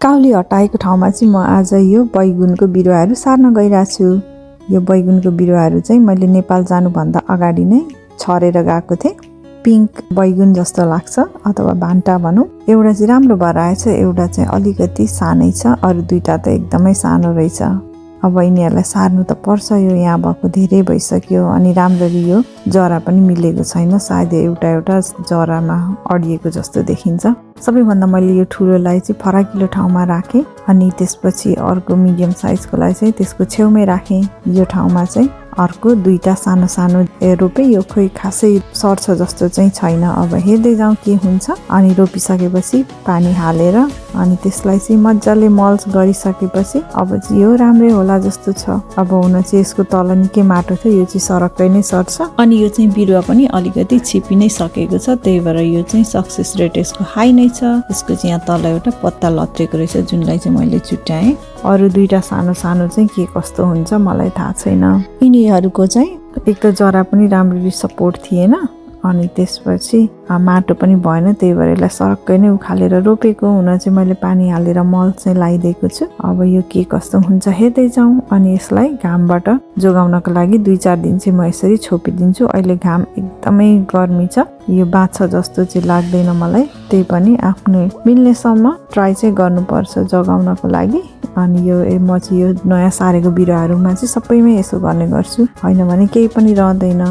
काउली हटाएको ठाउँमा चाहिँ म आज यो बैगुनको बिरुवाहरू सार्न गइरहेको छु। यो बैगुनको बिरुवाहरू चाहिँ मैले नेपाल जानुभन्दा अगाडि नै छरेर गएको थिएँ। पिङ्क बैगुन जस्तो लाग्छ अथवा भान्टा भनौँ। एउटा चाहिँ राम्रो भएर आएछ, एउटा चाहिँ अलिकति सानै छ, अरू दुईटा त एकदमै सानो रहेछ। अब यिनीहरूलाई सार्नु त पर्छ, यो यहाँ भएको धेरै भइसक्यो अनि राम्ररी यो जरा पनि मिलेको छैन, सायद एउटा जरामा अडिएको जस्तो देखिन्छ। सबैभन्दा मैले यो ठुलोलाई चाहिँ फराकिलो ठाउँमा राखेँ अनि त्यसपछि अर्को मिडियम साइजकोलाई चाहिँ त्यसको छेउमै राखेँ। यो ठाउँमा चाहिँ अर्को दुईटा सानो सानो रोपे। यो खोइ खासै सर्छ जस्तो चाहिँ छैन। अब हेर्दै जाउँ के हुन्छ। अनि रोपिसकेपछि पानी हालेर अनि त्यसलाई चाहिँ मजाले मल्च गरिसकेपछि अब चाहिँ यो राम्रै होला जस्तो छ। अब हुन चाहिँ यसको तल निकै माटो थियो, यो चाहिँ सरक्कै नै सर्छ अनि यो चाहिँ बिरुवा पनि अलिकति छिपि नै सकेको छ, त्यही भएर यो चाहिँ सक्सेस रेट यसको हाई नै छ। यसको चाहिँ यहाँ तल एउटा पत्ता लत्रेको रहेछ जुनलाई चाहिँ मैले छुट्याएँ। अरू दुईटा सानो सानो चाहिँ के कस्तो हुन्छ मलाई थाहा छैन। यिनीहरूको चाहिँ एक त जरा पनि राम्ररी सपोर्ट थिएन अनि त्यसपछि माटो पनि भएन, त्यही भएर यसलाई सरक्कै नै उखालेर रोपेको। हुन चाहिँ मैले पानी हालेर मल चाहिँ लगाइदिएको छु। अब यो के कस्तो हुन्छ हेर्दै जाउँ। अनि यसलाई घामबाट जोगाउनको लागि 2-4 दिन चाहिँ म यसरी छोपिदिन्छु। अहिले घाम एकदमै गर्मी छ, यो बाँच्छ जस्तो चाहिँ लाग्दैन मलाई। त्यही पनि आफ्नो मिल्नेसम्म ट्राई चाहिँ गर्नुपर्छ जोगाउनको लागि। अनि यो म चाहिँ यो नयाँ सारेको बिरुवाहरूमा चाहिँ सबैमै यसो गर्ने गर्छु, होइन भने केही पनि रहँदैन।